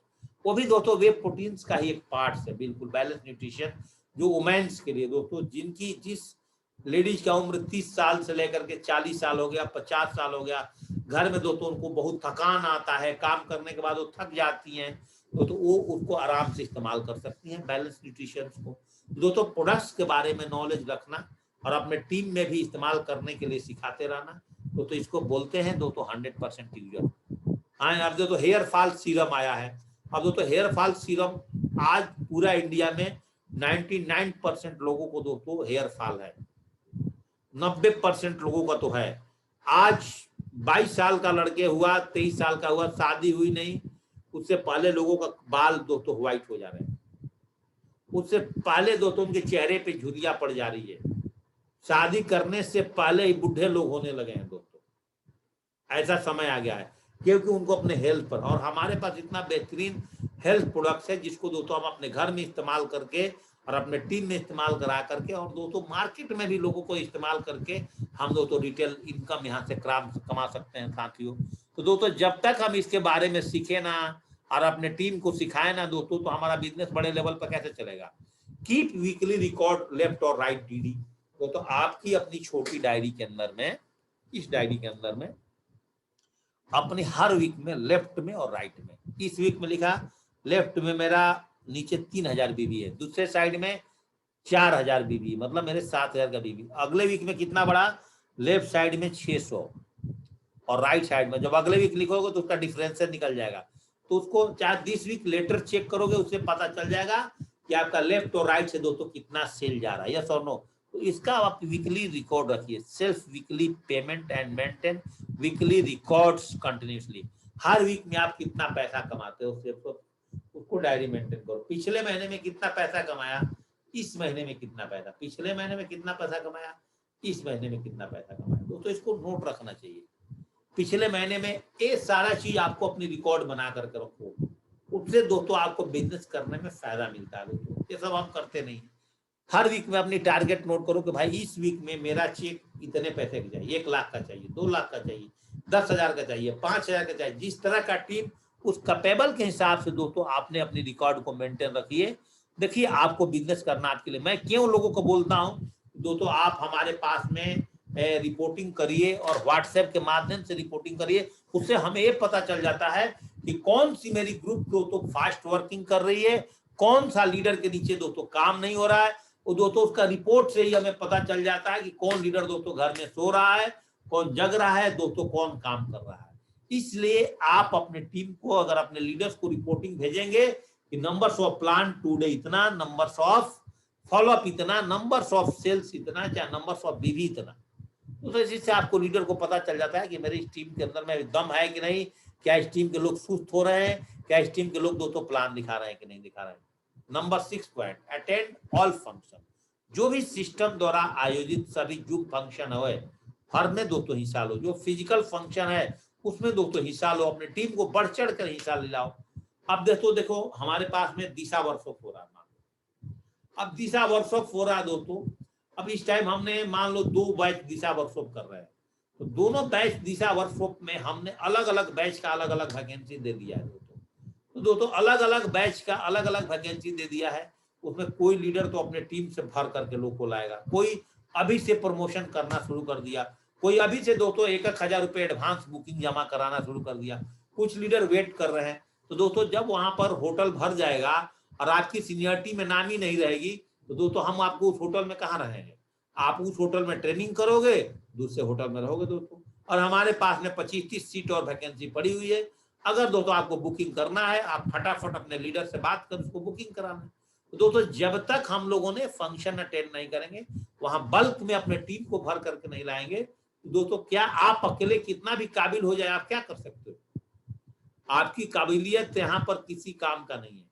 वो भी दोस्तों वे प्रोटीन्स का ही एक पार्ट है, बिल्कुल बैलेंस न्यूट्रिशन, जो वुमेन्स के लिए दोस्तों जिनकी जिस लेडीज का उम्र 30 साल से लेकर के 40 साल हो गया, 50 साल हो गया, घर में दोस्तों उनको बहुत थकान आता है, काम करने के बाद वो थक जाती हैं, तो वो उसको आराम से इस्तेमाल कर सकती हैं बैलेंस न्यूट्रिशन को। दोस्तों प्रोडक्ट्स के बारे में नॉलेज रखना और अपने टीम में भी इस्तेमाल करने के लिए सिखाते रहना, तो इसको बोलते हैं दोस्तों 100% यूजर। हाँ, अब दोस्तों हेयर फॉल सीरम आया है। अब दोस्तों हेयर फॉल सीरम आज पूरा इंडिया में 99% लोगों को दोस्तों हेयर फॉल है, 90% लोगों का तो है। आज 22 साल का लड़के हुआ, 23 साल का हुआ, शादी हुई नहीं, उससे पहले लोगों का बाल दोस्तों व्हाइट हो जा रहे हैं, उससे पहले दोस्तों उनके चेहरे पे झुर्रियां पड़ जा रही है, शादी करने से पहले ही बूढ़े लोग होने लगे हैं दोस्तों। ऐसा समय आ गया है क्योंकि उनको अपने हेल्थ पर, और हमारे पास इतना बेहतरीन हेल्थ प्रोडक्ट्स है जिसको दोस्तों हम अपने घर में इस्तेमाल करके और अपने टीम में इस्तेमाल करा करके और दोस्तों मार्केट में भी लोगों को इस्तेमाल करके हम दोस्तों रिटेल इनकम यहाँ से कमा सकते हैं साथियों। तो दोस्तों जब तक हम इसके बारे में सीखे ना और अपने टीम को सिखाए ना दोस्तों, तो हमारा बिजनेस बड़े लेवल पर कैसे चलेगा। कीप वीकली रिकॉर्ड लेफ्ट और राइट डीडी। तो आपकी अपनी छोटी डायरी के अंदर में, इस डायरी के अंदर में अपने हर वीक में लेफ्ट में और राइट में, इस वीक में लिखा लेफ्ट में मेरा नीचे 3000 बीबी है, दूसरे साइड में 4000 बीबी, मतलब मेरे 7000 का बीबी। अगले वीक में कितना बढ़ा, लेफ्ट साइड में 600 और राइट साइड में, जब अगले वीक लिखोगे तो उसका डिफरेंस निकल जाएगा। तो उसको चाहे दिस वीक लेटर चेक करोगे, उससे पता चल जाएगा कि आपका लेफ्ट और राइट से दोस्तों कितना सेल जा रहा है, यस और नो। तो इसका आप वीकली रिकॉर्ड रखिए, self weekly payment and maintain weekly records continuously. हर वीक में आप कितना पैसा कमाते हो सिर्फ उसको डायरी मेंटेन करो। पिछले महीने में कितना पैसा कमाया, इस महीने में कितना पैसा, पिछले महीने में कितना पैसा कमाया, इस महीने में कितना पैसा कमाया, दोस्तों इसको नोट रखना चाहिए। पिछले महीने में ये सारा चीज आपको अपनी रिकॉर्ड बना करके रखो, उससे दोस्तों आपको बिजनेस करने में फायदा मिलता है दोस्तों। ये सब हम करते नहीं। हर वीक में अपनी टारगेट नोट करो कि भाई इस वीक में मेरा चेक इतने पैसे का चाहिए, 1 लाख का चाहिए, 2 लाख का चाहिए, 10,000 का चाहिए, 5,000 का चाहिए। जिस तरह का टीम उस कैपेबल के हिसाब से दोस्तों आपने अपनी रिकॉर्ड को मेंटेन रखिए। देखिए आपको बिजनेस करना आपके लिए, मैं क्यों लोगों को बोलता हूँ दोस्तों आप हमारे पास में रिपोर्टिंग करिए और व्हाट्सएप के माध्यम से रिपोर्टिंग करिए, उससे हमें ये पता चल जाता है कि कौन सी मेरी ग्रुप दोस्तों फास्ट वर्किंग कर रही है, कौन सा लीडर के नीचे दोस्तों काम नहीं हो रहा है। वो दोस्तों उसका रिपोर्ट से ही हमें पता चल जाता है कि कौन लीडर दोस्तों घर में सो रहा है, कौन जग रहा है, दोस्तों कौन काम कर रहा है। इसलिए आप अपने टीम को, अगर अपने लीडर्स को रिपोर्टिंग भेजेंगे कि नंबर्स ऑफ प्लान टुडे इतना, नंबर्स ऑफ फॉलोअप इतना, नंबर्स ऑफ सेल्स इतना, चाहे नंबर्स ऑफ बीवी इतना, तो इसी से आपको लीडर को पता चल जाता है कि मेरी इस टीम के अंदर में दम है कि नहीं, क्या इस टीम के लोग सुस्त हो रहे हैं, क्या इस टीम के लोग दोस्तों प्लान दिखा रहे हैं कि नहीं दिखा रहे हैं। Number 6 point, attend all function. जो भी सिस्टम द्वारा आयोजित सभी जो फंक्शन हो, हर में दोस्तों हिस्सा लो। जो फिजिकल फंक्शन है उसमें दोस्तों हिस्सा लो, अपने टीम को बढ़ चढ़ कर हिस्सा ले लाओ। अब देखो हमारे पास में दिशा वर्कशॉप हो रहा है, अब दिशा वर्कशॉप हो रहा है दोस्तों। अब इस टाइम हमने मान लो 2 बैच दिशा वर्कशॉप कर रहे हैं, तो दोनों बैच दिशा वर्कशॉप में हमने अलग अलग बैच का अलग अलग वैकेंसी दे दिया है दोस्तों। तो दोस्तों अलग अलग बैच का अलग अलग वैकेंसी दे दिया है। उसमें कोई लीडर तो अपने टीम से भर करके लोग को लाएगा, कोई अभी से प्रमोशन करना शुरू कर दिया, कोई अभी से दोस्तों 1,000 रुपए एडवांस बुकिंग जमा कराना शुरू कर दिया, कुछ लीडर वेट कर रहे हैं। तो दोस्तों जब वहां पर होटल भर जाएगा और आपकी सीनियरिटी में नाम ही नहीं रहेगी, तो दोस्तों हम आपको उस होटल में कहाँ रहेंगे। आप उस होटल में ट्रेनिंग करोगे, दूसरे होटल में रहोगे दोस्तों। और हमारे पास में 25-30 सीट और वैकेंसी पड़ी हुई है। अगर दोस्तों आपको बुकिंग करना है, आप फटाफट अपने लीडर से बात कर उसको बुकिंग कराना है। तो दोस्तों जब तक हम लोगों ने फंक्शन अटेंड नहीं करेंगे, वहां बल्क में अपने टीम को भर करके नहीं लाएंगे, तो दोस्तों क्या आप अकेले कितना भी काबिल हो जाए, आप क्या कर सकते हो। आपकी काबिलियत यहाँ पर किसी काम का नहीं है,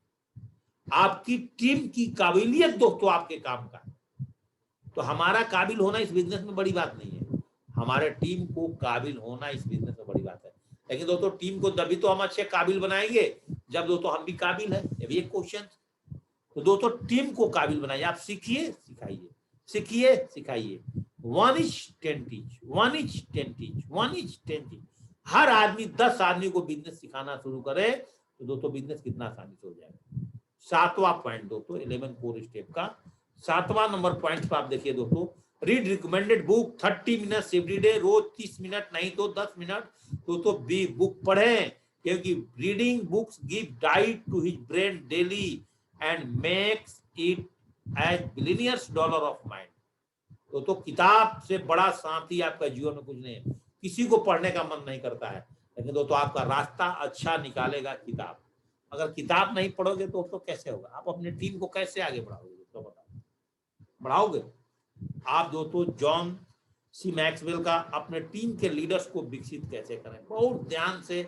आपकी टीम की काबिलियत दोस्तों आपके काम का है। तो हमारा काबिल होना इस बिजनेस में बड़ी बात नहीं है, हमारे टीम को काबिल होना इस बिजनेस में बड़ी बात है। लेकिन दोस्तों टीम को तभी तो हम अच्छे काबिल बनाएंगे जब दोस्तों हम भी काबिल है, ये भी एक क्वेश्चन। तो दोस्तों टीम को काबिल बनाइए, आप सीखिए सिखाइए, सीखिए सिखाइए। 1 is 10 teach, 1 is 10 teach, 1 is 10 teach। हर आदमी 10 आदमी को बिजनेस सिखाना शुरू करे तो दोस्तों बिजनेस कितना आसानी से हो जाएगा। 7वां पॉइंट दोस्तों 11 कोर स्टेप का 7वां नंबर पॉइंट पर आप देखिए दोस्तों, read recommended book 30 minutes every day, रोज 30 मिनट नहीं तो 10 मिनट तो भी बुक पढ़ें, क्योंकि reading books give diet to his brain daily and makes it as billionaires dollar of mind. तो किताब से बड़ा साथी आपका जीवन में कुछ नहीं है। किसी को पढ़ने का मन नहीं करता है, लेकिन दोस्तों आपका रास्ता अच्छा निकालेगा किताब। अगर किताब नहीं पढ़ोगे तो कैसे होगा? आप अपने टीम को कैसे आगे बढ़ाओगे? तो बताओ, बढ़ाओगे आप? दोस्तों जॉन सी मैक्सवेल का अपने टीम के लीडर्स को विकसित कैसे करें, बहुत ध्यान से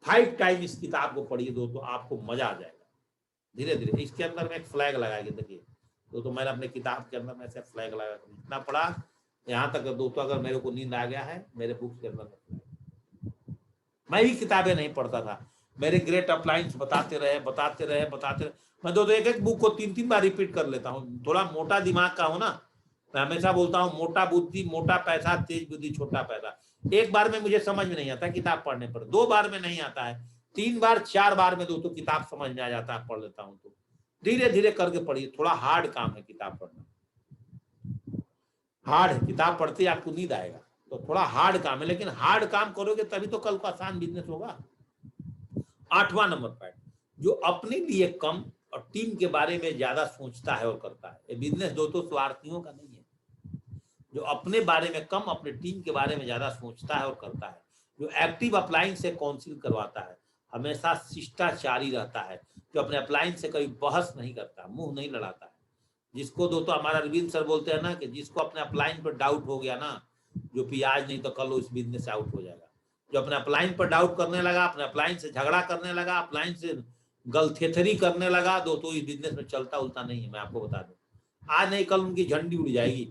5 टाइम इस किताब को पढ़िए दोस्तों, आपको मजा आ जाएगा। धीरे धीरे इसके अंदर में एक फ्लैग लगाएंगे, देखिए दोस्तों मैंने अपने किताब के अंदर में ऐसे फ्लैग लगा, इतना पढ़ा यहाँ तक दोस्तों, अगर मेरे को नींद आ गया है मेरे बुक्स के अंदर में, मैं भी किताबें नहीं पढ़ता था, मेरे ग्रेट अपलाइंस बताते रहे। मैं दोस्तों एक एक बुक को 3-3 बार रिपीट कर लेता हूँ। थोड़ा मोटा दिमाग का हो ना, मैं हमेशा बोलता हूँ मोटा बुद्धि मोटा पैसा, तेज बुद्धि छोटा पैसा। एक बार में मुझे समझ में नहीं आता किताब पढ़ने पर, 2 बार में नहीं आता है, 3 बार 4 बार में दोस्तों किताब समझ में आ जाता है, पढ़ लेता हूँ। तो धीरे धीरे करके पढ़िए, थोड़ा हार्ड काम है किताब पढ़ना, हार्ड है। किताब पढ़ते ही आपको नींद आएगा, तो थोड़ा हार्ड काम है, लेकिन हार्ड काम करोगे तभी तो कल को आसान बिजनेस होगा। 8वां नंबर पॉइंट, जो अपने लिए कम और टीम के बारे में ज्यादा सोचता है और करता है। ये बिजनेस दोस्तों स्वार्थियों का नहीं है। जो अपने बारे में कम, अपने टीम के बारे में ज्यादा सोचता है और करता है, जो एक्टिव अपलाइन से काउंसिल करवाता है, हमेशा शिष्टाचारी रहता है, जो अपने अपलाइन से कभी बहस नहीं करता, मुंह नहीं लड़ाता है। जिसको दोस्तों हमारा अरविंद सर बोलते हैं ना कि जिसको अपने अपलाइन पर डाउट हो गया ना, जो भी आज नहीं तो कल इस बिजनेस से आउट हो जाएगा। जो अपने अपलाइन पर डाउट करने लगा, अपने अपलाइन से झगड़ा करने लगा, अपलाइन से गलथेथरी करने लगा, दोस्तों इस बिजनेस में चलता उलता नहीं है। मैं आपको बता दूं, आज नहीं कल उनकी झंडी उड़ जाएगी।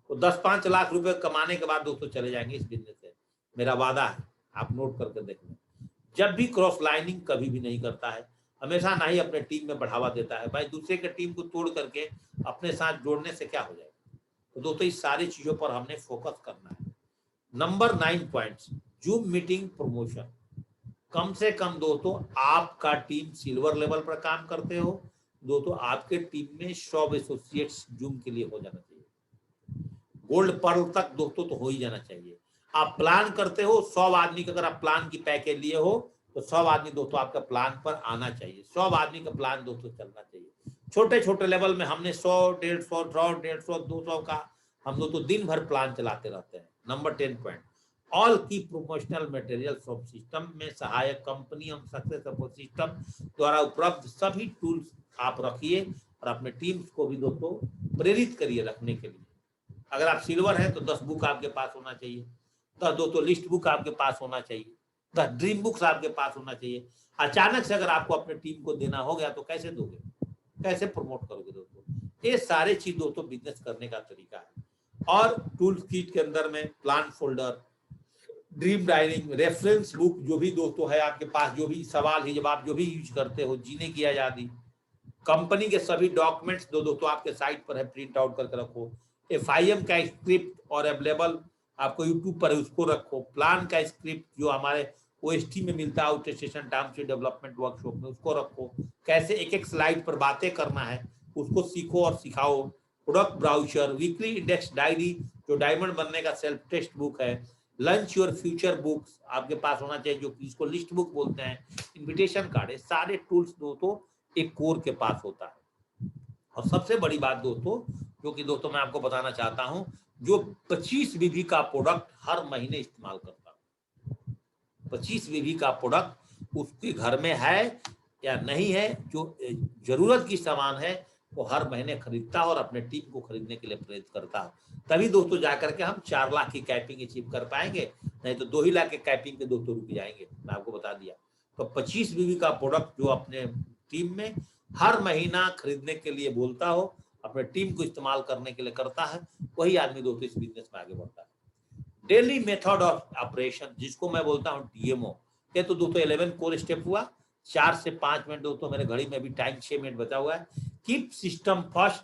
तो 10-5 लाख रुपए कमाने के बाद दोस्तों चले जाएंगे इस बिजनेस से, मेरा वादा है, आप नोट करके देख लें। जब भी क्रॉस लाइनिंग कभी भी नहीं करता है, हमेशा ना ही अपने टीम में बढ़ावा देता है। भाई दूसरे के टीम को तोड़ करके अपने साथ जोड़ने से क्या हो जाएगा? तो दोस्तों इस सारी चीजों पर हमने फोकस करना है। Number 9 points, zoom meeting promotion. कम से कम दोस्तों आपका टीम सिल्वर लेवल पर काम करते हो, दोस्तों आपके टीम में 100 एसोसिएट्स जूम के लिए हो जाना चाहिए। गोल्ड पर्ल तक दोस्तों तो हो ही जाना चाहिए। आप प्लान करते हो 100 आदमी का, अगर आप प्लान की पैकेज लिए हो तो 100 आदमी दोस्तों आपका प्लान पर आना चाहिए। 100 आदमी का प्लान दोस्तों चलना चाहिए। छोटे छोटे लेवल में हमने 100, 150, 200 का हम दोस्तों दिन भर प्लान चलाते रहते हैं। नंबर 10 पॉइंट, ऑल की प्रोमोशनल मटेरियल फ्रॉम सिस्टम में सहायक कंपनी हम सक्सेस सपोर्ट सिस्टम द्वारा उपलब्ध सभी टूल्स आप रखिए और अपने टीम्स को भी दोस्तों प्रेरित करिए रखने के लिए। अगर आप सिल्वर है तो 10 बुक आपके पास होना चाहिए, 10 दोस्तों लिस्ट बुक आपके पास होना चाहिए, 10 ड्रीम बुक्स आपके पास होना चाहिए। अचानक से अगर आपको अपने टीम को देना हो गया तो कैसे दोगे, कैसे प्रमोट करोगे दोस्तों? ये सारे चीज दोस्तों बिजनेस करने का तरीका है। और टूल किट के अंदर में plan folder, dream daring, reference book जो भी दोस्तों है आपके पास, जो भी सवाल है जब आप जो भी यूज करते हो, जीने की आजादी, कंपनी के सभी डॉक्यूमेंट्स दोस्तों आपके साइट पर है, प्रिंट आउट करके रखो। FIM का स्क्रिप्ट और अवेलेबल आपको यूट्यूब पर है, उसको रखो। प्लान का स्क्रिप्ट जो हमारे OST में मिलता है, out station timesheet development workshop में, उसको रखो। कैसे एक एक स्लाइड पर बातें करना है उसको सीखो और सिखाओ। Product brochure, weekly index diary जो डायमंड बनने का सेल्फ टेस्ट बुक है, लंच योर फ्यूचर बुक्स आपके पास होना चाहिए, जो इसको लिस्ट बुक बोलते हैं, इन्विटेशन कार्ड है, सारे टूल्स दोस्तों एक कोर के पास होता है। और सबसे बड़ी बात दोस्तों जो कि दोस्तों मैं आपको बताना चाहता हूं, जो 25 बीबी का प्रोडक्ट हर महीने इस्तेमाल करता हूं, 25 बीबी का प्रोडक्ट उसके घर में है या नहीं है, जो जरूरत की सामान है वो हर महीने खरीदता और अपने टीम को खरीदने के लिए प्रेरित करता है। तभी दोस्तों जाकर के हम 4 लाख की कैपिंग अचीव कर पाएंगे, नहीं तो 2 ही लाख के कैपिंग के दोस्तों रुक जाएंगे। मैं आपको बता दिया। तो 25 बीबी का प्रोडक्ट जो अपने टीम में हर महीना खरीदने के लिए बोलता हो, अपने टीम को इस्तेमाल करने के लिए करता है, वही आदमी दोस्तों इस बिजनेस में आगे बढ़ता है। डेली मेथड ऑफ ऑपरेशन जिसको मैं बोलता हूँ DMO, ये तो दोस्तों 11 कोर स्टेप हुआ। 4 से 5 मिनट दोस्तों, मेरे घड़ी में भी टाइम 6 मिनट बचा हुआ है। Keep system first,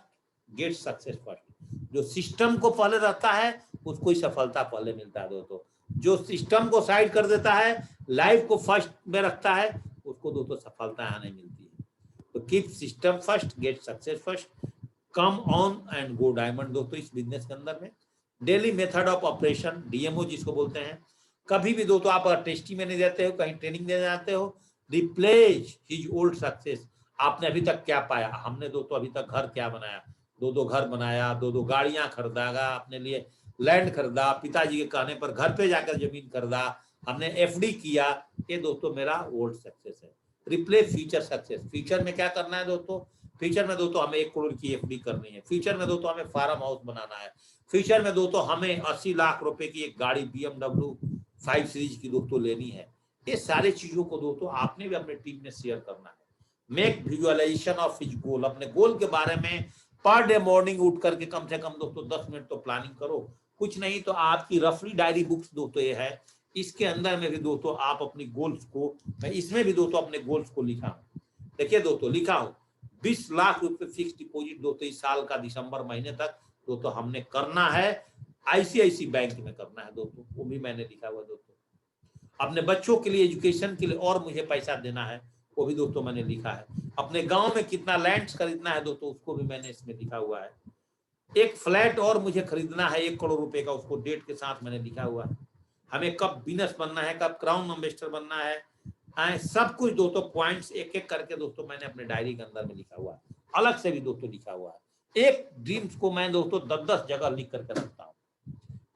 get success first. जो सिस्टम को पहले रहता है उसको ही सफलता पहले मिलता है दोस्तों। जो सिस्टम को साइड कर देता है, लाइफ को फर्स्ट में रखता है, उसको दोस्तों सफलता यहाँ नहीं मिलती है। तो keep system first, get success first, come on and go diamond दोस्तों इस बिजनेस के अंदर में। Daily method of operation, DMO जिसको बोलते हैं। कभी भी दोस्तों आप अगर टेस्टी में नहीं देते हो, कहीं ट्रेनिंग देने जाते हो, रिप्लेस हिज ओल्ड सक्सेस। आपने अभी तक क्या पाया? हमने दोस्तों अभी तक घर क्या बनाया? दो घर बनाया, दो गाड़ियां खरीदागा, अपने लिए लैंड खरीदा, पिताजी के कहने पर घर पे जाकर जमीन खरीदा, हमने एफडी किया। ये दोस्तों मेरा ओल्ड सक्सेस है। Replace future success. फ्यूचर में क्या करना है दोस्तों? फ्यूचर में दोस्तों हमें 1 करोड़ की एफडी करनी है। फ्यूचर में दोस्तों हमें फार्म हाउस बनाना है। फ्यूचर में दोस्तों हमें 80 लाख रुपए की एक गाड़ी BMW 5 सीरीज की दोस्तों लेनी है। ये सारे चीजों को दोस्तों आपने भी अपने टीम में शेयर करना है। Make visualization of his goal. अपने गोल के बारे में पर डे मॉर्निंग उठ करके कम से कम दोस्तों 10 मिनट तो प्लानिंग करो। कुछ नहीं तो आपकी रफली डायरी बुक्स दोस्तों ये है, इसके अंदर में भी दोस्तों आप अपनी गोल्स को, मैं इसमें भी दोस्तों अपने गोल्स को लिखा हूं। देखिए दोस्तों लिखा हूं 20 लाख रुपए फिक्स डिपॉजिट दोस्तों इस साल का दिसंबर महीने तक दोस्तों हमने करना है, आईसीआईसी बैंक में करना है दोस्तों, वो भी मैंने लिखा हुआ दोस्तों। अपने बच्चों के लिए एजुकेशन के लिए और मुझे पैसा देना है, वो भी दोस्तों मैंने लिखा है। अपने गांव में कितना लैंड खरीदना है दोस्तों, उसको भी मैंने इसमें लिखा हुआ है। एक फ्लैट और मुझे खरीदना है 1 करोड़ रुपए का, उसको डेट के साथ मैंने लिखा हुआ है। हमें कब बिजनेस बनना है, कब क्राउन इन्वेस्टर बनना है, सब कुछ दोस्तों पॉइंट्स एक एक करके दोस्तों मैंने अपने डायरी के अंदर में लिखा हुआ है। अलग से भी दोस्तों लिखा हुआ है। एक ड्रीम्स को मैं दोस्तों 10-10 जगह लिख करके रखता हूँ,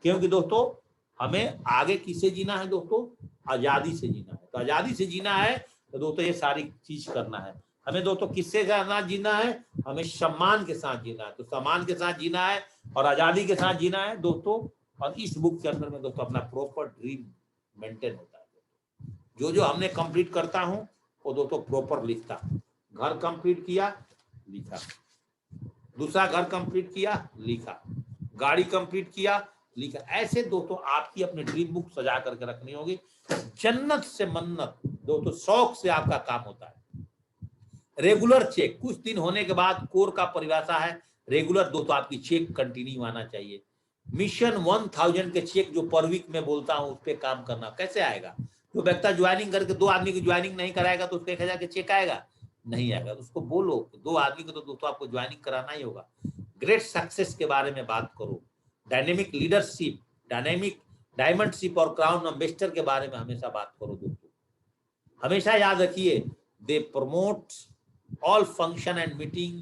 क्योंकि दोस्तों हमें आगे किससे जीना है दोस्तों? आजादी से जीना है। तो आजादी से जीना है तो दोस्तों ये सारी चीज करना है। हमें दोस्तों किससे जीना है? हमें सम्मान के साथ जीना है। तो सम्मान के साथ जीना है और आजादी के साथ जीना है दोस्तों। और इस बुक के अंदर में दोस्तों अपना प्रॉपर ड्रीम मेंटेन होता है। जो हमने कंप्लीट करता हूं वो दोस्तों प्रॉपर लिखता। घर कंप्लीट किया, लिखा। दूसरा घर कंप्लीट किया, लिखा। गाड़ी कंप्लीट किया, लिखा। ऐसे दोस्तों आपकी अपनी ड्रीम बुक सजा करके रखनी होगी। जन्नत से मन्नत दोस्तों, शौक से आपका काम होता है। रेगुलर चेक, कुछ दिन होने के बाद कोर का परिभाषा है रेगुलर दोस्तों आपकी चेक कंटिन्यू आना चाहिए। मिशन 1000 के चेक जो पर वीक में बोलता हूं उस पर काम करना। कैसे आएगा? जो व्यक्ति ज्वाइनिंग करके 2 आदमी की ज्वाइनिंग नहीं कराएगा तो उसको 1000 के चेक आएगा? नहीं आएगा। उसको बोलो 2 आदमी को तो दोस्तों आपको ज्वाइनिंग कराना ही होगा। ग्रेट सक्सेस के बारे में बात करो। डायनेमिक लीडरशिप, डायनेमिक डायमंडशिप और क्राउन एम्बेसडर के बारे में हमेशा बात करो दोस्तों। हमेशा याद रखिए they promote all function and meeting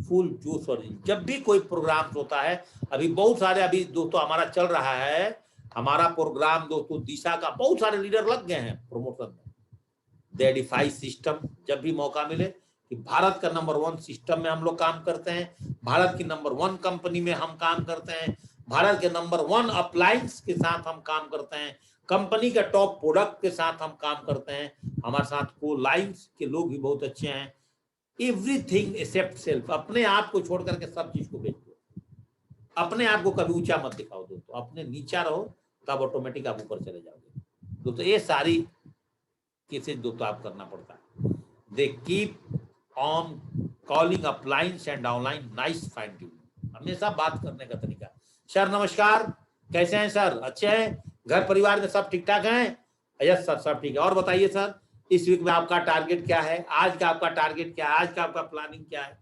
full जोश और जब भी कोई प्रोग्राम होता है, अभी बहुत सारे अभी दोस्तों हमारा चल रहा है, हमारा प्रोग्राम दोस्तों दिशा का, बहुत सारे लीडर लग गए हैं प्रमोशन में। दे एडिफाई सिस्टम, जब भी मौका मिले कि भारत का नंबर 1 सिस्टम में हम लोग काम करते हैं, भारत की नंबर 1 कंपनी में हम काम करते हैं, भारत के नंबर 1 अप्लायंस के साथ हम काम करते हैं, कंपनी का टॉप प्रोडक्ट के साथ हम काम करते हैं, हमारे साथ को लाइन्स के लोग भी बहुत अच्छे हैं। एवरीथिंग एक्सेप्ट सेल्फ, अपने आप को छोड़ करके सब चीज को बेच दो। अपने आप को कभी ऊंचा मत दिखाओ दोस्तों, अपने नीचा रहो तब ऑटोमेटिक आप ऊपर चले जाओगे दोस्तों। ये सारी केसेस दोस्तों आप करना पड़ता है। They keep on calling appliance and online nice fine tuning, हमेशा बात करने का तरीका। सर नमस्कार, कैसे हैं सर? अच्छे हैं? घर परिवार में सब ठीक ठाक हैं? यस सर, सब ठीक है। और बताइए सर, इस वीक में आपका टारगेट क्या है? आज का आपका टारगेट क्या है? आज का आपका प्लानिंग क्या है?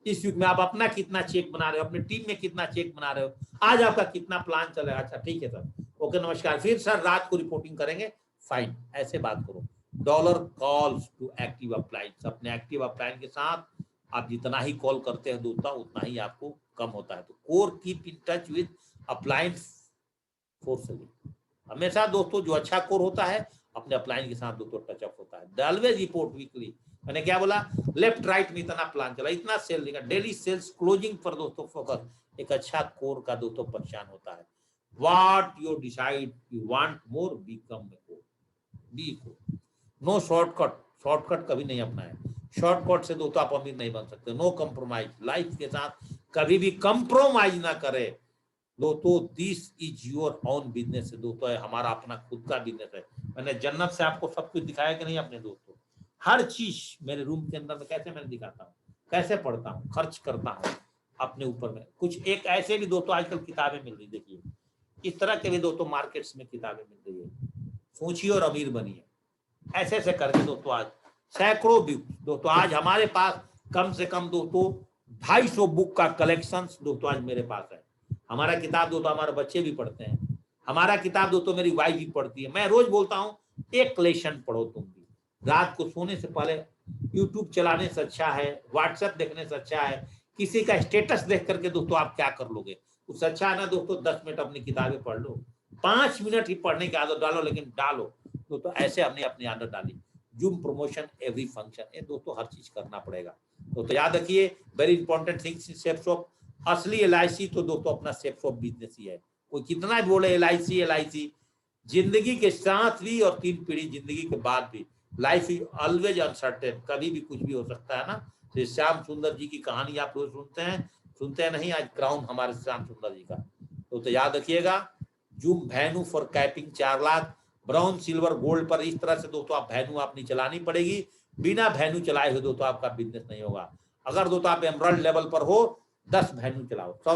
इस वीक में आप अपना कितना चेक बना रहे हो? अपनी टीम में कितना चेक बना रहे हो? आज आपका कितना प्लान चल रहा है? अच्छा ठीक है सर, ओके नमस्कार। फिर सर रात को रिपोर्टिंग करेंगे, फाइन। ऐसे बात करो। Dollar calls to active appliance, अपने एक्टिव अप्लायंस के साथ आप जितना ही कॉल करते हैं दोस्तों उतना ही आपको कम होता है। तो core keep in touch with appliance forcefully, हमेशा दोस्तों जो अच्छा कोर होता है अपने अप्लायंस के साथ दोस्तों टचअप होता है। ऑलवेज रिपोर्ट वीकली, मैंने क्या बोला? लेफ्ट राइट में इतना प्लान चला, इतना सेल देगा, डेली सेल्स क्लोजिंग पर दोस्तों फोकस। एक अच्छा कोर का दोस्तों पहचान होता है। What you decide you want more, become a core, be core. No shortcut, shortcut कभी नहीं अपनाए। शॉर्टकट से दोस्तों आप अमीर नहीं बन सकते। नो कंप्रोमाइज, लाइफ के साथ कभी भी कंप्रोमाइज ना करे दोस्तों। This is your own business है दोस्तों, हमारा अपना खुद का बिजनेस है। मैंने जन्नत से आपको सब कुछ दिखाया कि नहीं अपने दोस्तों? हर चीज मेरे रूम के अंदर में कैसे मैंने दिखाता हूँ, कैसे पढ़ता हूँ, खर्च करता हूँ अपने ऊपर में। कुछ एक ऐसे भी दोस्तों आजकल किताबें मिल रही, देखिए इस तरह के भी दोस्तों मार्केट्स में किताबें मिल रही है। सोचिए और अमीर बनिए, ऐसे ऐसे करके दोस्तों आज सैकड़ों बुक दोस्तों, आज हमारे पास कम से कम दोस्तों 250 बुक का कलेक्शन दोस्तों आज मेरे पास है। हमारा किताब दोस्तों हमारे बच्चे भी पढ़ते हैं, हमारा किताब दोस्तों मेरी वाइफ भी पढ़ती है। मैं रोज बोलता हूँ एक लेसन पढ़ो तुम भी, रात को सोने से पहले यूट्यूब चलाने से अच्छा है, व्हाट्सएप देखने से अच्छा है, किसी का स्टेटस देख करके दोस्तों आप क्या कर लोगे, उससे अच्छा है ना दोस्तों 10 मिनट अपनी किताबें पढ़ लो, 5 मिनट ही पढ़ने की आदत डालो, लेकिन डालो दोस्तों। ऐसे हमने अपनी आदत डाली, जूम प्रमोशन एवरी फंक्शन, ये दोस्तों हर चीज करना पड़ेगा। तो याद रखिए very important things in ceps of असली एलआईसी तो दोस्तों अपना सेप्स ऑफ बिजनेस ही है। कोई कितना भी बोले एलआईसी एलआईसी, जिंदगी के साथ भी और 3 पीढ़ी जिंदगी के बाद भी लाइफ इज ऑलवेज अनसर्टेन, कभी भी कुछ भी हो सकता है ना। तो श्याम सुंदर जी की कहानी आप लोग सुनते हैं नहीं, आज क्राउन हमारे श्याम सुंदर जी का। तो याद रखिएगा, zoom venue for capping 4 lakh, brown silver gold पर इस तरह से दोस्तों आप वैन्यू अपनी चलानी पड़ेगी, बिना वैन्यू चलाए हुए दोस्तों आपका बिजनेस नहीं होगा। अगर दोस्तों आप एमरल्ड लेवल पर हो 10 वैन्यू चलाओ।